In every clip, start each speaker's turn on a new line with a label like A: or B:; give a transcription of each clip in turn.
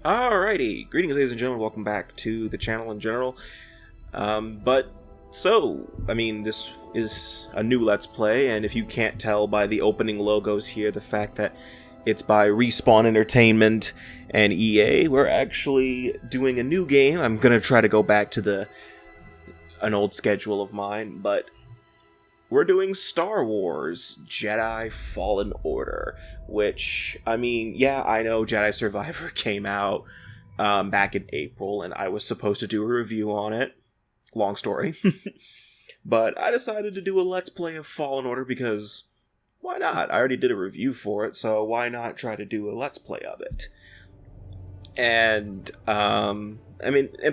A: Alrighty, greetings ladies and gentlemen, welcome back to the channel in general. This is a new Let's Play, and if you can't tell by the opening logos here, the fact that it's by Respawn Entertainment and EA, we're actually doing a new game. I'm gonna try to go back to an old schedule of mine, but we're doing Star Wars Jedi Fallen Order, which, I know Jedi Survivor came out back in April, and I was supposed to do a review on it. Long story. But I decided to do a Let's Play of Fallen Order because, why not? I already did a review for it, so why not try to do a Let's Play of it? And, and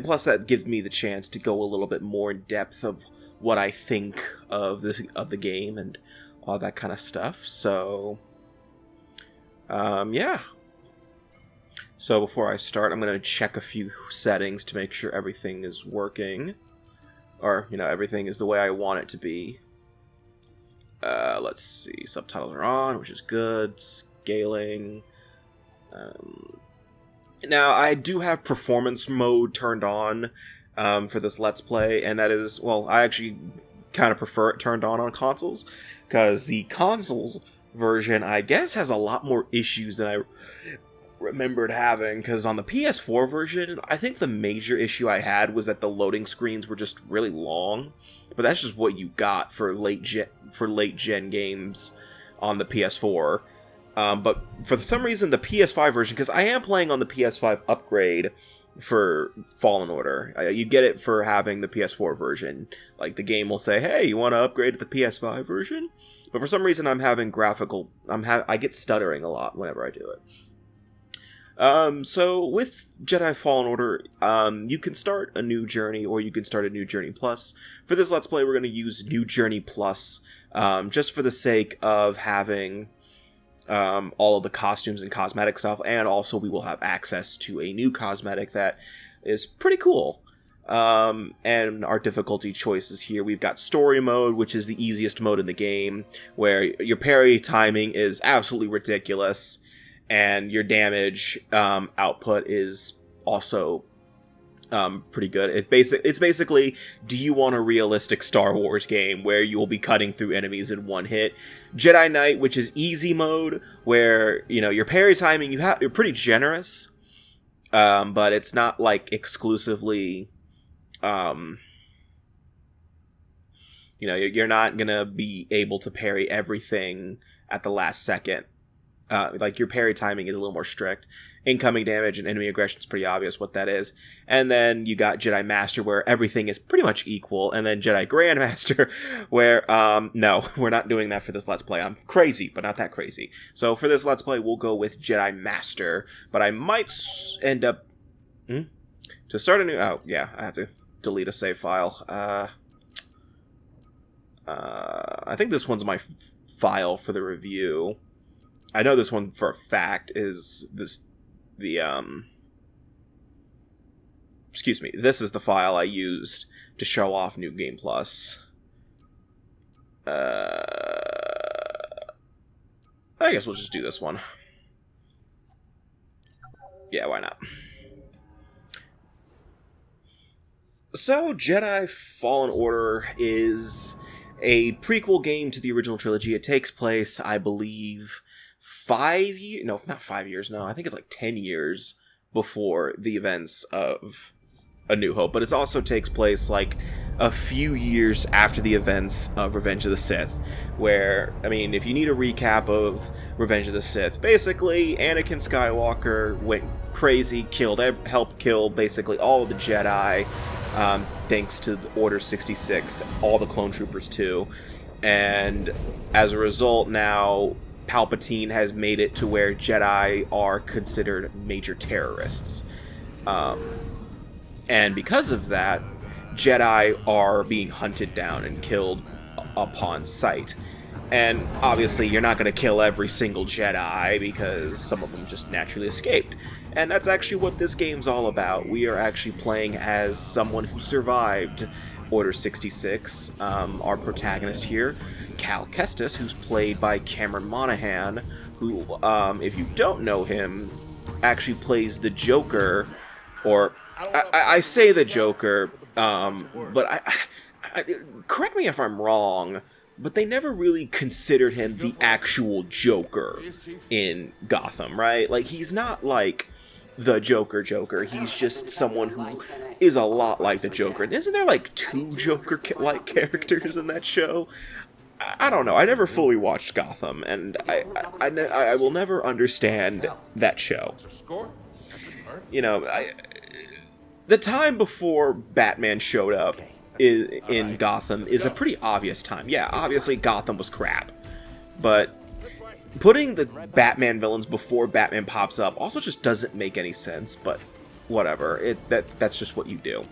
A: plus that gives me the chance to go a little bit more in depth of what I think of the game and all that kind of stuff. So, yeah. So before I start, I'm going to check a few settings to make sure everything is working. Or, everything is the way I want it to be. Let's see. Subtitles are on, which is good. Scaling. Now, I do have performance mode turned on for this Let's Play, and that is, well, I actually kind of prefer it turned on consoles, because the consoles version, I guess, has a lot more issues than I remembered having, because on the PS4 version, I think the major issue I had was that the loading screens were just really long, but that's just what you got for late gen games on the PS4. But for some reason, the PS5 version, because I am playing on the PS5 upgrade for Fallen Order. You get it for having the PS4 version. Like, the game will say, hey, you want to upgrade to the PS5 version? But for some reason, I'm having I get stuttering a lot whenever I do it. So with Jedi Fallen Order, you can start a new journey, or you can start a new journey plus. For this Let's Play, we're going to use New Journey Plus, just for the sake of having all of the costumes and cosmetic stuff, and also we will have access to a new cosmetic that is pretty cool. And our difficulty choices here, we've got Story Mode, which is the easiest mode in the game, where your parry timing is absolutely ridiculous, and your damage output is also pretty good. It's basically, do you want a realistic Star Wars game where you will be cutting through enemies in one hit? Jedi Knight, which is easy mode, where your parry timing you're pretty generous, but it's not like exclusively, you're not gonna be able to parry everything at the last second. Like, your parry timing is a little more strict. Incoming damage and enemy aggression is pretty obvious what that is. And then you got Jedi Master, where everything is pretty much equal. And then Jedi Grandmaster, where, no, we're not doing that for this Let's Play. I'm crazy, but not that crazy. So for this Let's Play, we'll go with Jedi Master. But I might end up... To start a new... Oh, yeah, I have to delete a save file. I think this one's my file for the review. I know this one for a fact is this is the file I used to show off New Game Plus. I guess we'll just do this one. Yeah, why not? So, Jedi Fallen Order is a prequel game to the original trilogy. It takes place, I believe, 5 years... No, not 5 years, no. I think it's like 10 years before the events of A New Hope. But it also takes place like a few years after the events of Revenge of the Sith. Where, if you need a recap of Revenge of the Sith, basically, Anakin Skywalker went crazy, helped kill basically all of the Jedi, thanks to the Order 66, all the clone troopers too. And as a result, now Palpatine has made it to where Jedi are considered major terrorists. And because of that, Jedi are being hunted down and killed upon sight. And obviously, you're not going to kill every single Jedi, because some of them just naturally escaped. And that's actually what this game's all about. We are actually playing as someone who survived Order 66. Our protagonist here, Cal Kestis, who's played by Cameron Monaghan, who, if you don't know him, actually plays the Joker, or I say the Joker, but correct me if I'm wrong, but they never really considered him the actual Joker in Gotham, right? Like, he's not like the Joker. He's just someone who is a lot like the Joker. And isn't there like 2 Joker-like characters in that show? I don't know. I never fully watched Gotham, and I will never understand that show. You know, the time before Batman showed up in Gotham is a pretty obvious time. Yeah, obviously Gotham was crap, but putting the Batman villains before Batman pops up also just doesn't make any sense, but whatever. That's just what you do.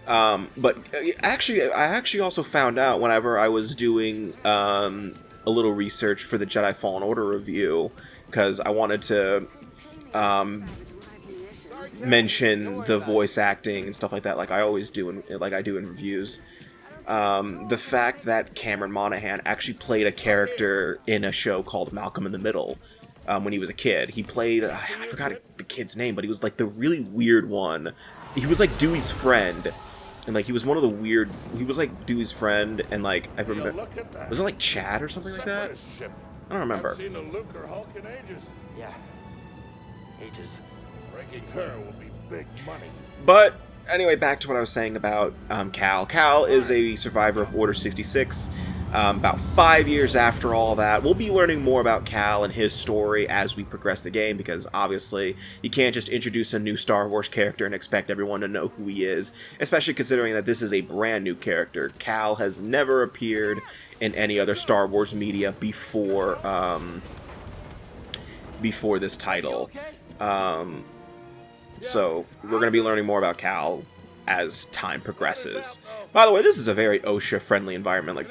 A: But I actually also found out whenever I was doing a little research for the Jedi Fallen Order review, because I wanted to mention the voice acting and stuff like that, like I always do, like I do in reviews. The fact that Cameron Monaghan actually played a character in a show called Malcolm in the Middle when he was a kid. He played, I forgot the kid's name, but he was like the really weird one. He was like Dewey's friend, and like he was one of the weird. He was like Dewey's friend, and like I remember, was it like Chad or something like that? I don't remember.
B: Seen a Luke or Hulk in ages.
C: Yeah, ages.
B: Breaking her will be big money.
A: But anyway, back to what I was saying about Cal. Cal is a survivor of Order 66. About 5 years after all that, we'll be learning more about Cal and his story as we progress the game, because obviously you can't just introduce a new Star Wars character and expect everyone to know who he is, especially considering that this is a brand new character. Cal has never appeared in any other Star Wars media before this title. So we're going to be learning more about Cal as time progresses. By the way, this is a very OSHA-friendly environment. Like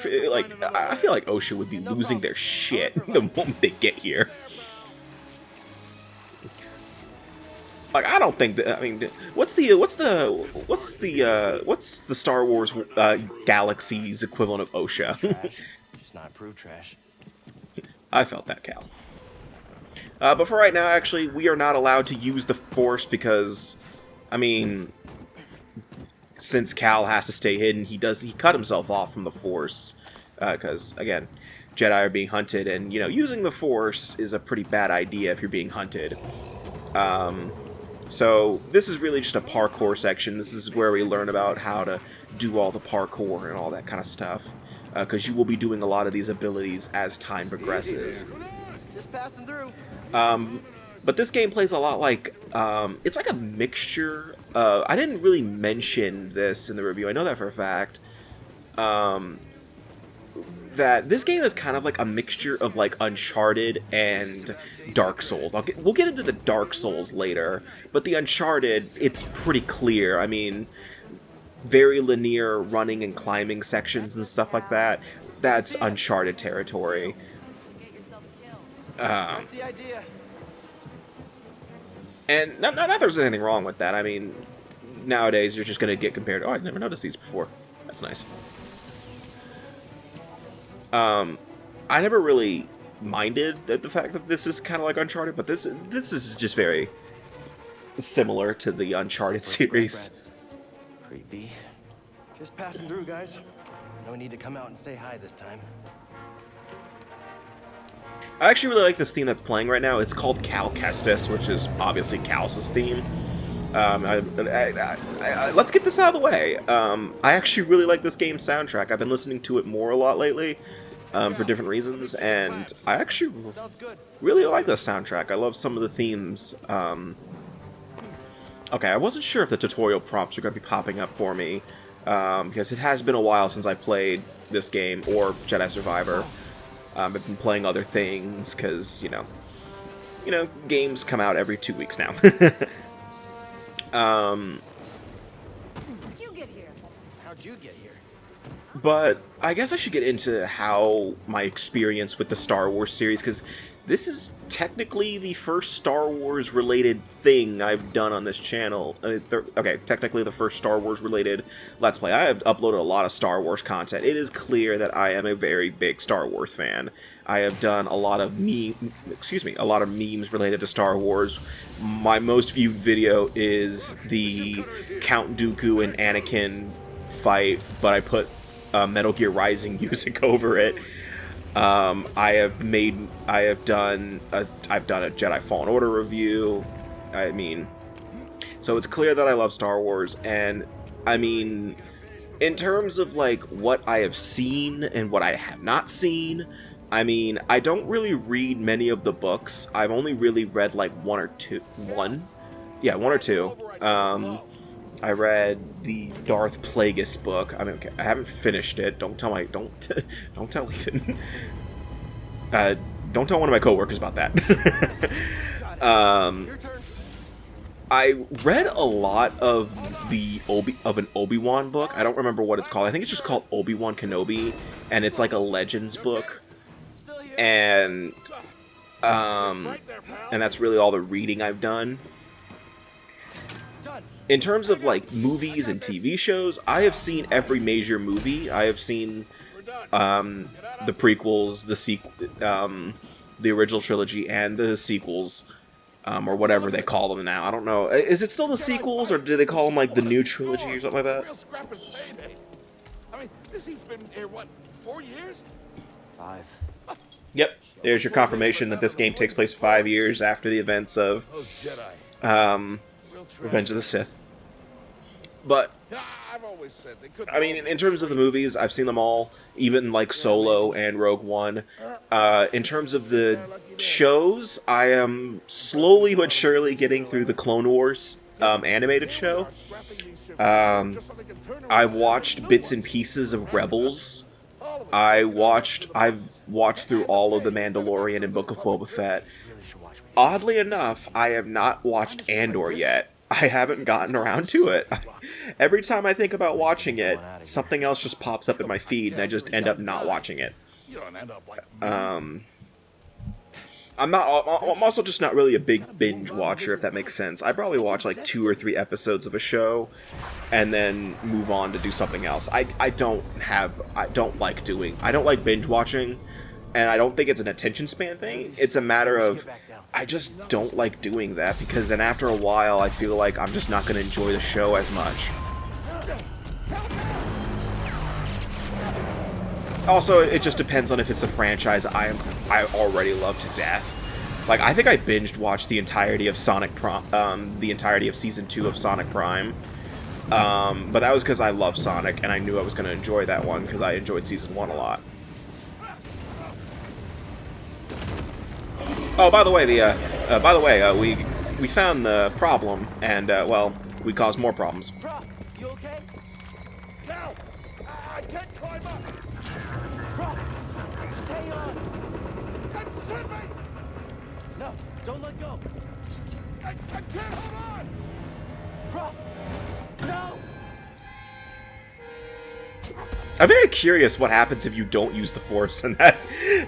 A: I feel like OSHA would be losing their shit the moment they get here. Like, I don't think that. I mean, what's the Star Wars galaxy's equivalent of OSHA?
C: Just not approved trash.
A: I felt that, Cal. But for right now, actually, we are not allowed to use the Force because, I mean, since Cal has to stay hidden, he cut himself off from the Force, because, again, Jedi are being hunted, and, you know, using the Force is a pretty bad idea if you're being hunted. So this is really just a parkour section. This is where we learn about how to do all the parkour and all that kind of stuff, because you will be doing a lot of these abilities as time progresses.
C: Just passing through.
A: But this game plays a lot like, it's like a mixture. I didn't really mention this in the review, I know that for a fact, that this game is kind of like a mixture of like Uncharted and Dark Souls. We'll get into the Dark Souls later, but the Uncharted, it's pretty clear. I mean, very linear running and climbing sections and stuff like that. That's Uncharted territory.
C: That's the idea.
A: And not that there's anything wrong with that. I mean, nowadays you're just going to get compared. Oh, I've never noticed these before. That's nice. I never really minded the fact that this is kind of like Uncharted, but this is just very similar to the Uncharted series.
C: Creepy. Just passing through, guys. No need to come out and say hi this time.
A: I actually really like this theme that's playing right now. It's called Cal Kestis, which is obviously Cal's theme. Let's get this out of the way. I actually really like this game's soundtrack. I've been listening to it a lot lately, for different reasons, and I actually really like the soundtrack. I love some of the themes. Okay, I wasn't sure if the tutorial prompts are going to be popping up for me, because it has been a while since I played this game, or Jedi Survivor. I've been playing other things, because, you know, games come out every 2 weeks now.
D: How'd you get here?
C: How'd you get here?
A: But I guess I should get into how my experience with the Star Wars series, because this is technically the first Star Wars related thing I've done on this channel. Okay, technically the first Star Wars related Let's Play. I have uploaded a lot of Star Wars content. It is clear that I am a very big Star Wars fan. I have done a lot of memes related to Star Wars. My most viewed video is the Count Dooku and Anakin fight, but I put Metal Gear Rising music over it. I've done a Jedi Fallen Order review. I mean, so it's clear that I love Star Wars, and I mean, in terms of like what I have seen and what I have not seen, I mean, I don't really read many of the books. I've only really read like one or two. I read the Darth Plagueis book. I mean, okay, I haven't finished it. Don't tell Ethan. Don't tell one of my coworkers about that. I read a lot of an Obi-Wan book. I don't remember what it's called. I think it's just called Obi-Wan Kenobi, and it's like a Legends book. And that's really all the reading I've done. In terms of like movies and TV shows, I have seen every major movie. I have seen the prequels, the original trilogy, and the sequels, or whatever they call them now. I don't know. Is it still the sequels, or do they call them like the new trilogy or something like that?
B: I mean, this he's been here, what, 4 years?
C: 5.
A: Yep. There's your confirmation that this game takes place 5 years after the events of
B: Those Jedi.
A: Revenge of the Sith. But
B: I've always said they couldn't.
A: I mean, in terms of the movies, I've seen them all, even like Solo and Rogue One. In terms of the shows, I am slowly but surely getting through the Clone Wars animated show. I watched bits and pieces of Rebels. I've watched through all of The Mandalorian and Book of Boba Fett. Oddly enough, I have not watched Andor yet. I haven't gotten around to it. Every time I think about watching it, something else just pops up in my feed, and I just end up not watching it. I'm also just not really a big binge watcher, if that makes sense. I probably watch like 2 or 3 episodes of a show, and then move on to do something else. I don't like binge watching, and I don't think it's an attention span thing. It's a matter of, I just don't like doing that, because then after a while I feel like I'm just not going to enjoy the show as much. Also, it just depends on if it's a franchise I already love to death. Like, I think I binged watched the entirety of the entirety of Season 2 of Sonic Prime. But that was because I love Sonic, and I knew I was going to enjoy that one, because I enjoyed Season 1 a lot. Oh, by the way, we found the problem, and well, we caused more problems.
C: Bro, you okay?
B: Cal! I can't climb up!
C: Bro, just hang on.
B: Send me!
C: No, don't let go.
B: I can't hold on!
C: Bro, no!
A: I'm very curious what happens if you don't use the Force in that.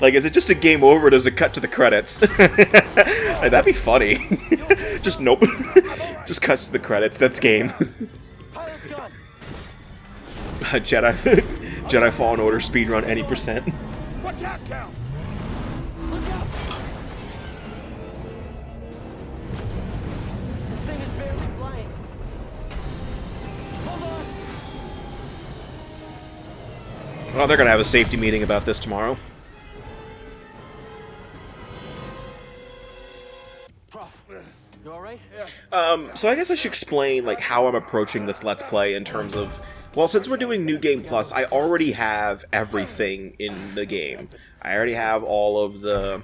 A: Like, is it just a game over, or does it cut to the credits? Like, that'd be funny. Just nope. Just cuts to the credits. That's game.
C: Pilot's gone.
A: Jedi Fallen Order speedrun any percent.
B: Watch out, Cal!
C: Look out! This thing is barely flying. Hold on!
A: Well, they're gonna have a safety meeting about this tomorrow.
C: Prof, you alright?
A: So I guess I should explain, like, how I'm approaching this Let's Play in terms of... Well, since we're doing New Game Plus, I already have everything in the game. I already have all of the...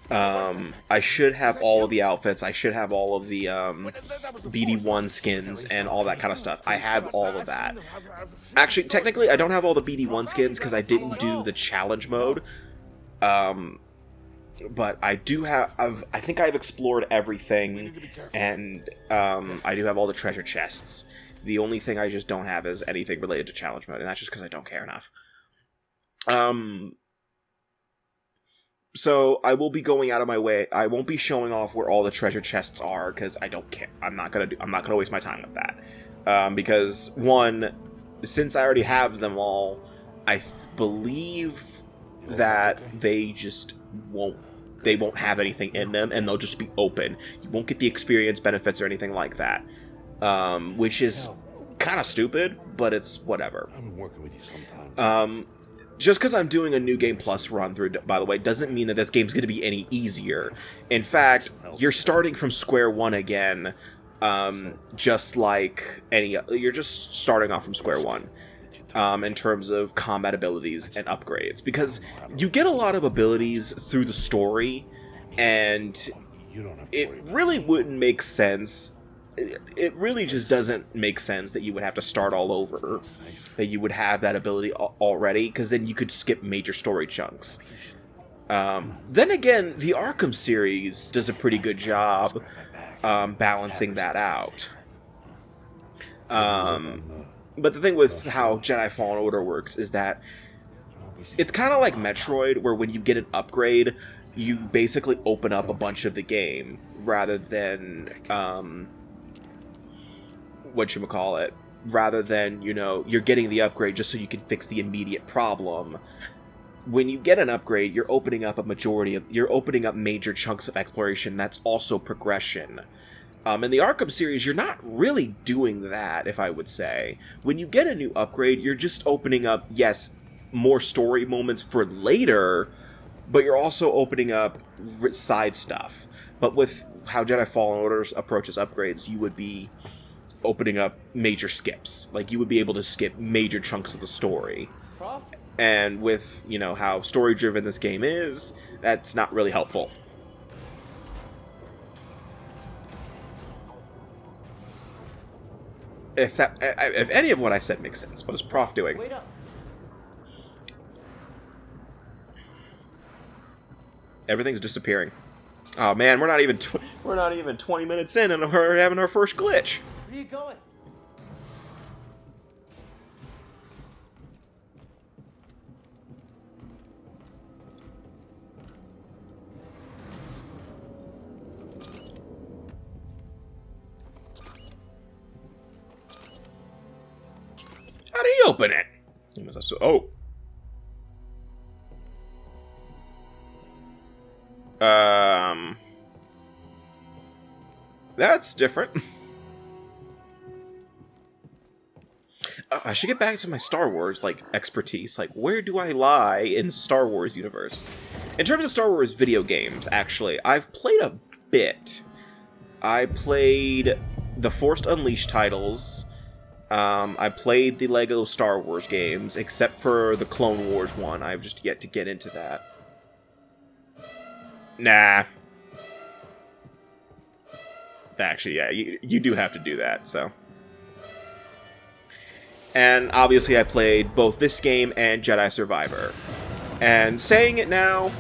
A: I should have all of the outfits. I should have all of the, BD1 skins and all that kind of stuff. I have all of that. Actually, technically, I don't have all the BD1 skins because I didn't do the challenge mode. But I do have... I think I've explored everything, and, I do have all the treasure chests. The only thing I just don't have is anything related to challenge mode, and that's just because I don't care enough. So I will be going out of my way. I won't be showing off where all the treasure chests are because I don't care. I'm not gonna waste my time with that. Because one, since I already have them all, I believe that they just won't have anything in them, and they'll just be open. You won't get the experience benefits or anything like that, which is kind of stupid, but it's whatever.
B: I'm working with you sometime.
A: Just because I'm doing a New Game Plus run through, by the way, doesn't mean that this game's going to be any easier. In fact, you're starting from square one again, just like you're just starting off from square one. In terms of combat abilities and upgrades, because you get a lot of abilities through the story, and it really wouldn't make sense. It really just doesn't make sense that you would have to start all over, that you would have that ability already, because then you could skip major story chunks. Then again, the Arkham series does a pretty good job balancing that out. But the thing with how Jedi Fallen Order works is that it's kind of like Metroid, where when you get an upgrade, you basically open up a bunch of the game, rather than, rather than, you're getting the upgrade just so you can fix the immediate problem. When you get an upgrade, you're opening up you're opening up major chunks of exploration that's also progression. In the Arkham series, you're not really doing that, if I would say. When you get a new upgrade, you're just opening up, yes, more story moments for later, but you're also opening up side stuff. But with how Jedi Fallen Order approaches upgrades, you would be opening up major skips. Like, you would be able to skip major chunks of the story. And with, how story-driven this game is, that's not really helpful. If any of what I said makes sense, what is Prof doing?
C: Wait up.
A: Everything's disappearing. Oh man, we're not even 20 minutes in, and we're having our first glitch.
C: Where are you going?
A: How do you open it? Oh. That's different. I should get back to my Star Wars, expertise. Where do I lie in Star Wars universe? In terms of Star Wars video games, actually, I've played a bit. I played the Force Unleashed titles. I played the Lego Star Wars games, except for the Clone Wars one. I've just yet to get into that. Nah. Actually, yeah, you do have to do that, so. And obviously I played both this game and Jedi Survivor. And saying it now,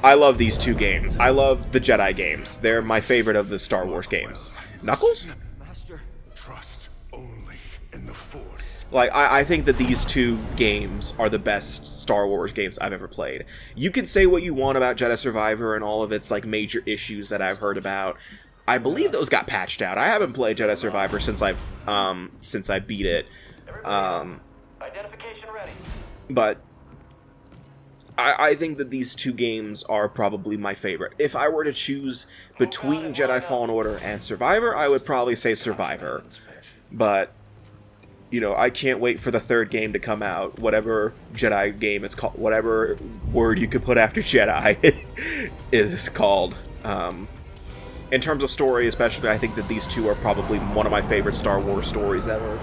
A: I love these two games. I love the Jedi games. They're my favorite of the Star Wars games. Knuckles?
C: Master.
B: Trust only in the Force.
A: I think that these two games are the best Star Wars games I've ever played. You can say what you want about Jedi Survivor and all of its major issues that I've heard about. I believe those got patched out. I haven't played Jedi Survivor since I beat it.
C: Identification ready.
A: But I think that these two games are probably my favorite. If I were to choose between Jedi Fallen Order and Survivor, I would probably say Survivor. But I can't wait for the third game to come out. Whatever Jedi game it's called, whatever word you could put after Jedi it is called. In terms of story, especially, I think that these two are probably one of my favorite Star Wars stories ever.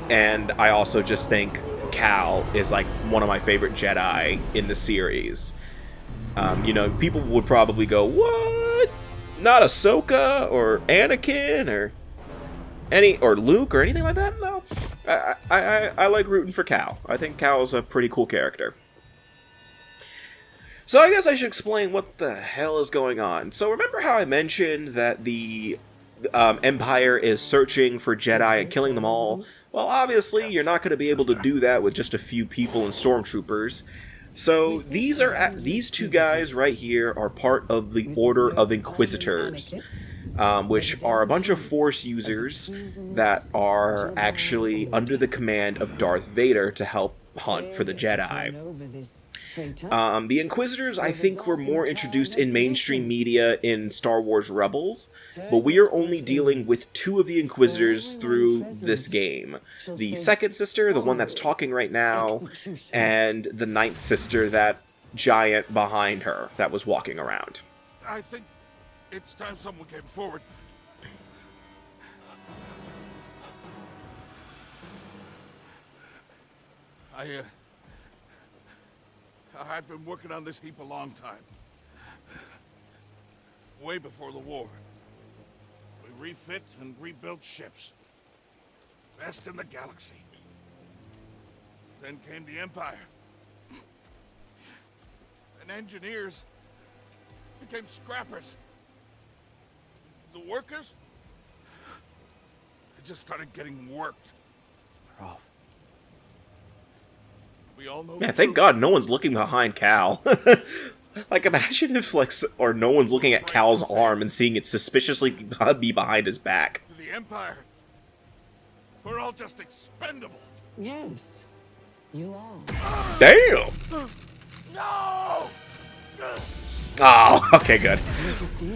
A: And I also just think Cal is one of my favorite Jedi in the series. People would probably go, what? Not Ahsoka or Anakin or Luke or anything like that? No. I like rooting for Cal. I think Cal is a pretty cool character. So I guess I should explain what the hell is going on. So remember how I mentioned that the Empire is searching for Jedi and killing them all? Well, obviously, you're not going to be able to do that with just a few people and stormtroopers. So these two guys right here are part of the Order of Inquisitors, which are a bunch of Force users that are actually under the command of Darth Vader to help hunt for the Jedi. The Inquisitors, I think, were more introduced in mainstream media in Star Wars Rebels, but we are only dealing with two of the Inquisitors through this game. The second sister, the one that's talking right now, and the ninth sister, that giant behind her that was walking around.
B: I think it's time someone came forward. I've been working on this heap a long time. Way before the war. We refit and rebuilt ships. Best in the galaxy. Then came the Empire. And engineers became scrappers. The workers, they just started getting worked.
C: Prof.
B: We all know.
A: Man, thank God no one's looking behind Cal. Like, imagine if, like, or no one's looking at Cal's arm and seeing it suspiciously be behind his back.
B: To the Empire, we're all just expendable.
E: Yes, you are.
A: Damn!
B: No!
A: Oh, okay, good.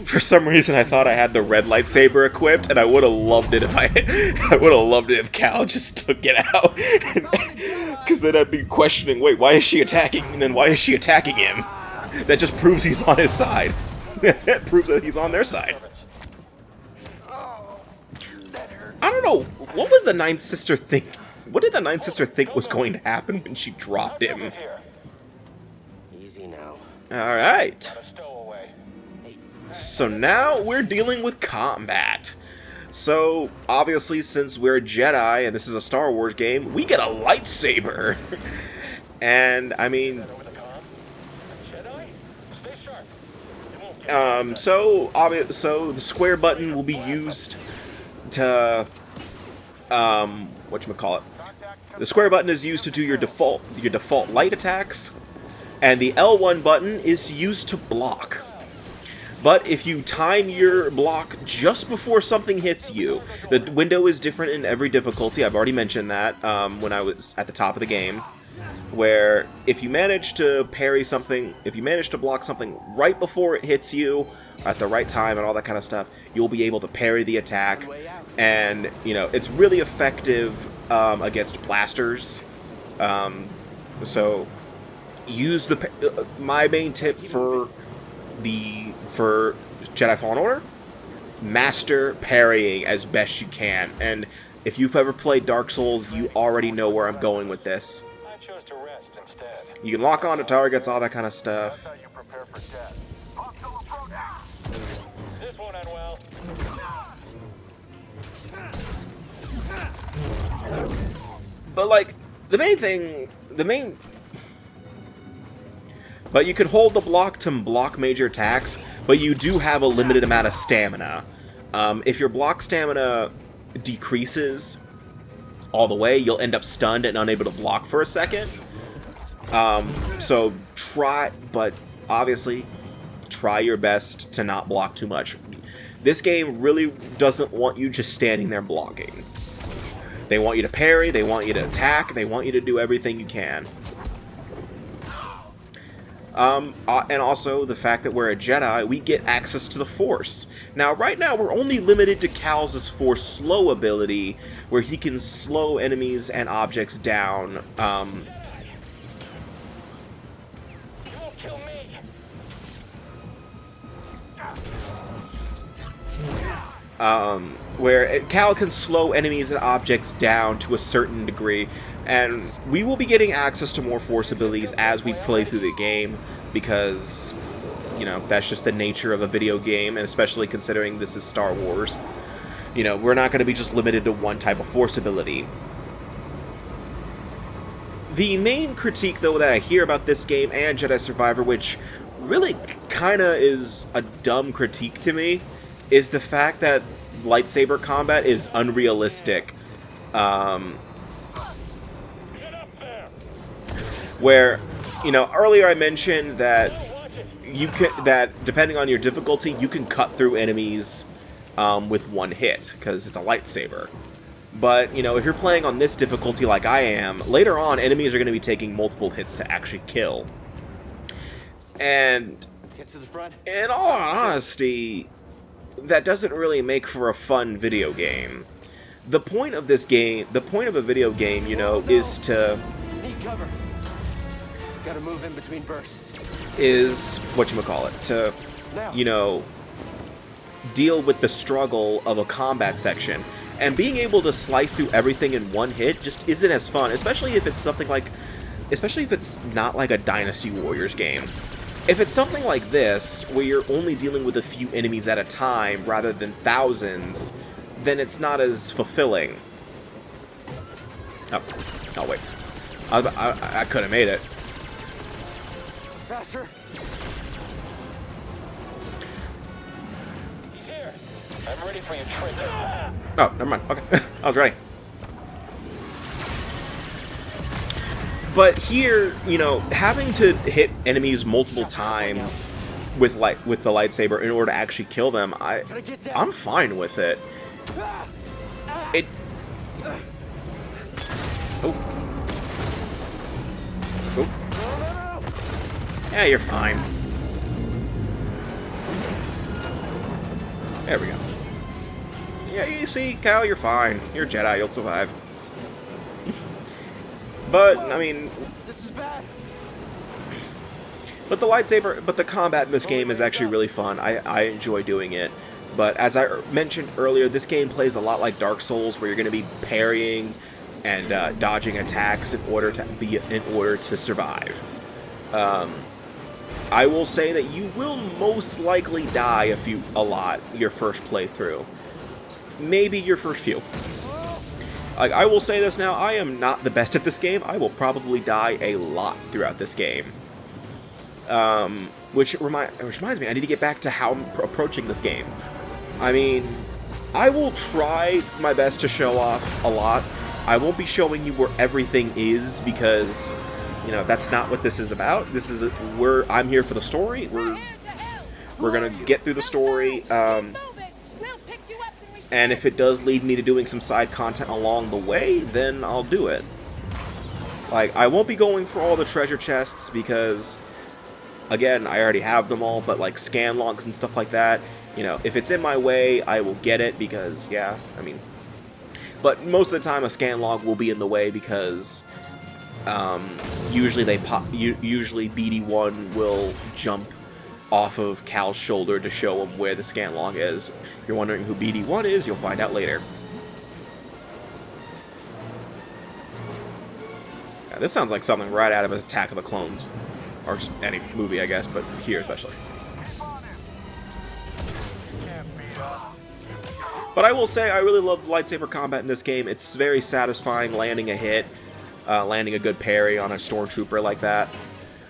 A: For some reason, I thought I had the red lightsaber equipped, and I would have loved it if I would have loved it if Cal just took it out. Because then I'd be questioning, wait, why is she attacking? And then why is she attacking him? That just proves he's on his side. That proves that he's on their side. I don't know. What was the ninth sister think? What did the ninth sister think was going to happen when she dropped him?
C: Easy now.
A: Alright. So now we're dealing with combat. So, obviously, since we're Jedi and this is a Star Wars game, we get a lightsaber. And, I mean... So the square button will be used to... whatchamacallit? The square button is used to do your default light attacks. And the L1 button is used to block. But if you time your block just before something hits you, the window is different in every difficulty. I've already mentioned that when I was at the top of the game. Where if you manage to parry something, if you manage to block something right before it hits you, at the right time and all that kind of stuff, you'll be able to parry the attack. And, you know, it's really effective against blasters. So... use the my main tip for Jedi Fallen Order: master parrying as best you can. And if you've ever played Dark Souls, you already know where I'm going with this.
F: I chose to rest instead.
A: You can lock onto targets, all that kind of stuff.
F: You prepare for death. This won't end well.
A: But like But you can hold the block to block major attacks, but you do have a limited amount of stamina. If your block stamina decreases all the way, you'll end up stunned and unable to block for a second. So obviously, try your best to not block too much. This game really doesn't want you just standing there blocking. They want you to parry, they want you to attack, they want you to do everything you can. And also the fact that we're a Jedi, we get access to the Force. Now, right now, we're only limited to Cal's Force Slow ability, where he can slow enemies and objects down.
F: You won't kill me.
A: Where Cal can slow enemies and objects down to a certain degree. And we will be getting access to more Force abilities as we play through the game, because, you know, that's just the nature of a video game, and especially considering this is Star Wars. You know, we're not going to be just limited to one type of Force ability. The main critique, though, that I hear about this game and Jedi Survivor, which really kind of is a dumb critique to me, is the fact that lightsaber combat is unrealistic. Where you know, earlier I mentioned that depending on your difficulty, you can cut through enemies with one hit because it's a lightsaber. But, you know, if you're playing on this difficulty like I am, later on, enemies are going to be taking multiple hits to actually kill. And
C: Get to the front.
A: in all honesty, that doesn't really make for a fun video game. The point of this game, the point of a video game, you know, is to...
C: Need cover. Gotta move in between bursts.
A: Is, whatchamacallit, to, you know, deal with the struggle of a combat section. And being able to slice through everything in one hit just isn't as fun, especially if it's something like... Especially if it's not like a Dynasty Warriors game. If it's something like this, where you're only dealing with a few enemies at a time rather than thousands, then it's not as fulfilling. Oh wait. I could have made it.
C: Faster.
F: He's here. I'm ready for your trick.
A: Oh, never mind. Okay. I was ready. But here, you know, having to hit enemies multiple times with the lightsaber in order to actually kill them, I'm fine with it. Oh. Yeah, you're fine. There we go. Yeah, you see, Cal, you're fine. You're a Jedi, you'll survive. But, I mean...
C: This is bad.
A: But the combat in this game is actually really fun. I enjoy doing it. But as I mentioned earlier, this game plays a lot like Dark Souls, where you're going to be parrying and dodging attacks in order to survive. I will say that you will most likely die a lot your first playthrough. Maybe your first few. Like, I will say this now, I am not the best at this game. I will probably die a lot throughout this game. Which reminds me, I need to get back to how I'm approaching this game. I mean, I will try my best to show off a lot. I won't be showing you where everything is because, you know, that's not what this is about. This is I'm here for the story. We're gonna get through the story. And if it does lead me to doing some side content along the way, then I'll do it. Like, I won't be going for all the treasure chests because, again, I already have them all, but like scan logs and stuff like that, you know, if it's in my way, I will get it because, yeah, I mean... But most of the time, a scan log will be in the way because usually usually BD1 will jump off of Cal's shoulder to show him where the scan log is. If you're wondering who BD1 is, you'll find out later. Yeah, this sounds like something right out of Attack of the Clones. Or just any movie, I guess, but here especially. But I will say, I really love lightsaber combat in this game. It's very satisfying landing a hit, landing a good parry on a stormtrooper like that.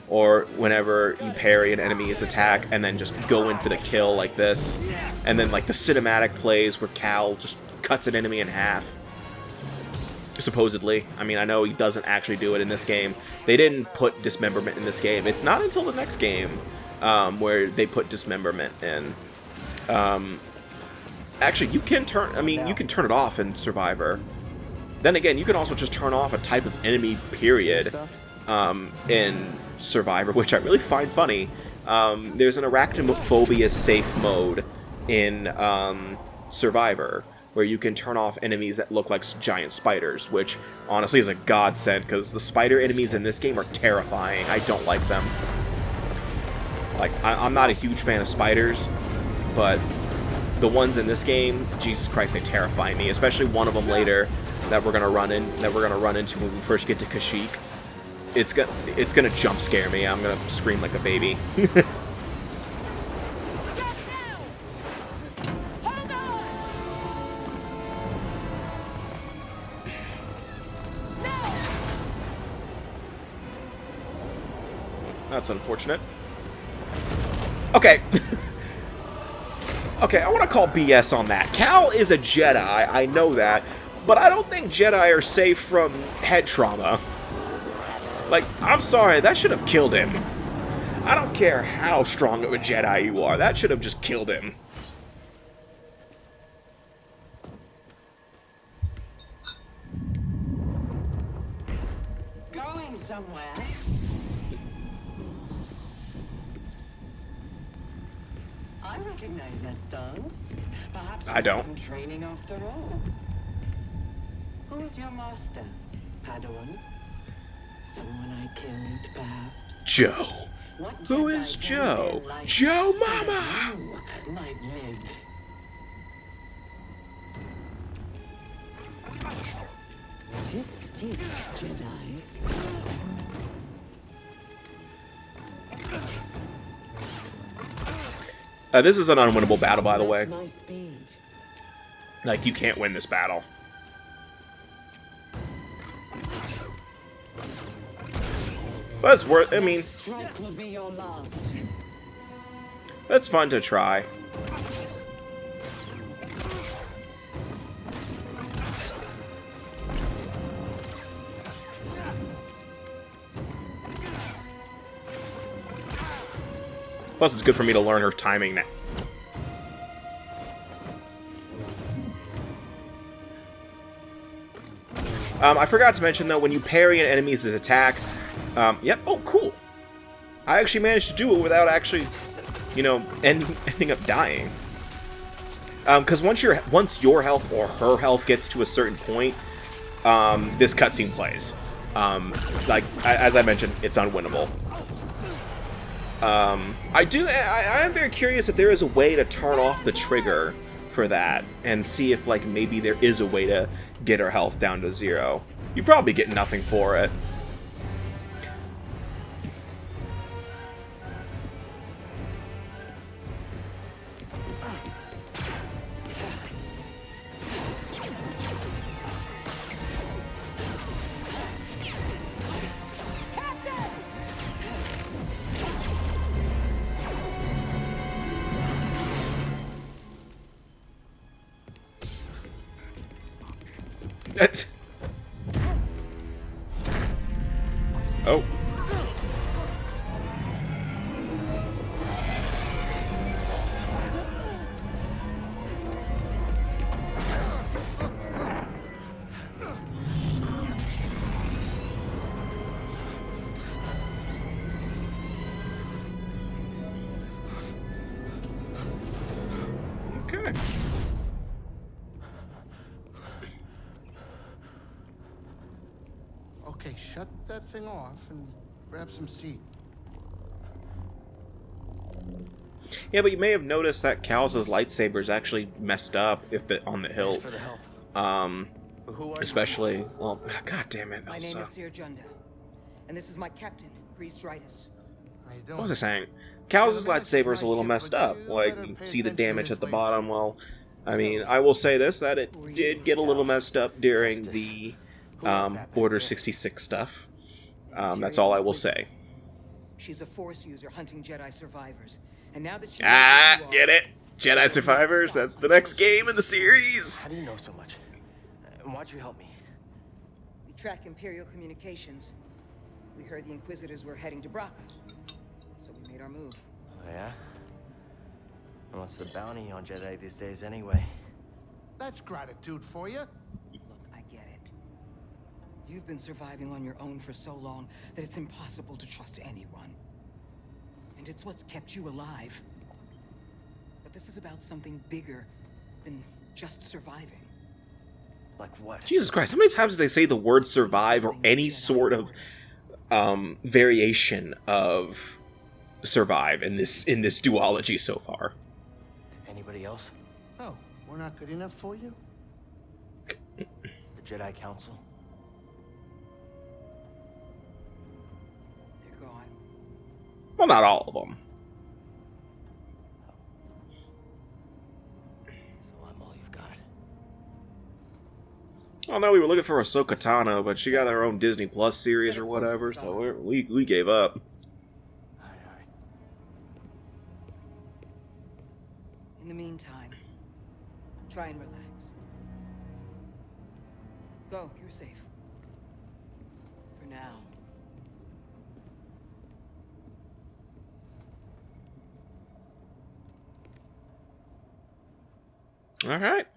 A: Or whenever you parry an enemy's attack and then just go in for the kill like this. And then like the cinematic plays where Cal just cuts an enemy in half. Supposedly. I mean, I know he doesn't actually do it in this game. They didn't put dismemberment in this game. It's not until the next game where they put dismemberment in. Actually, you can turn it off in Survivor. Then again, you can also just turn off a type of enemy, period, in Survivor, which I really find funny. There's an arachnophobia safe mode in Survivor, where you can turn off enemies that look like giant spiders, which honestly is a godsend, because the spider enemies in this game are terrifying. I don't like them. Like, I'm not a huge fan of spiders, but the ones in this game, Jesus Christ, they terrify me. Especially one of them later that we're gonna run into when we first get to Kashyyyk. It's gonna jump scare me. I'm gonna scream like a baby. That's unfortunate. Okay. Okay, I want to call BS on that. Cal is a Jedi, I know that, but I don't think Jedi are safe from head trauma. Like, I'm sorry, that should have killed him. I don't care how strong of a Jedi you are, that should have just killed him.
E: Going somewhere. I recognize that stance. Perhaps
A: I don't.
E: some training after all. Who is your master, Padawan? Someone I killed, perhaps?
A: Joe.
E: What
A: Who
E: Jedi
A: is
E: gave
A: Joe?
E: their life
A: Joe
E: so
A: Mama!
E: that you might live. Tisk Jedi.
A: This is an unwinnable battle, by the way.
E: That's my speed.
A: Like, you can't win this battle. But it's worth, I mean,
E: Strike will be your last.
A: it's fun to try. Plus, it's good for me to learn her timing now. I forgot to mention, though, when you parry an enemy's attack... yep, oh, cool. I actually managed to do it without actually, you know, ending up dying. Because once your health or her health gets to a certain point, this cutscene plays. Like, as I mentioned, it's unwinnable. I am very curious if there is a way to turn off the trigger for that and see if, like, maybe there is a way to get her health down to 0. You probably get nothing for it. Oh. Okay.
B: Okay, shut that thing off and grab some seat.
A: Yeah, but you may have noticed that Cal's lightsaber's actually messed up on the hilt.
C: For the help. But who are
A: Especially, well, god damn it,
G: My name
A: Elsa.
G: is Seer Junda, and this is my captain, Grease Dritus.
B: How you
A: What
B: doing?
A: was I saying? Cal's lightsaber's a little messed up. Like, you see the damage at the bottom. Well, I mean, I will say this, that it did get a little messed up during the Order 66 stuff. That's all I will say.
G: She's a Force user hunting Jedi survivors, and now that she
A: Ah,
G: knows who you
A: get
G: are,
A: it? Jedi Survivors, that's the next game in the series.
C: How do you know so much? And why'd you help me?
G: we track Imperial communications. We heard the Inquisitors were heading to Bracca, so we made our move.
C: Oh, yeah? And what's the bounty on Jedi these days anyway?
B: That's gratitude for you.
G: Look, I get it. You've been surviving on your own for so long that it's impossible to trust anyone. And it's what's kept you alive. But this is about something bigger than just surviving.
C: Like what?
A: Jesus Christ, how many times did they say the word survive or any sort of variation of survive in this duology so far?
C: Anybody else?
B: Oh, we're not good enough for you?
C: The Jedi Council?
G: They're gone.
A: Well, not all of them.
C: So I'm all you've got.
A: Oh no, we were looking for Ahsoka Tano, but she got her own Disney Plus series or whatever, so we gave up.
C: Alright.
G: In the meantime, try and relax. Go, you're safe. For now.
A: All right.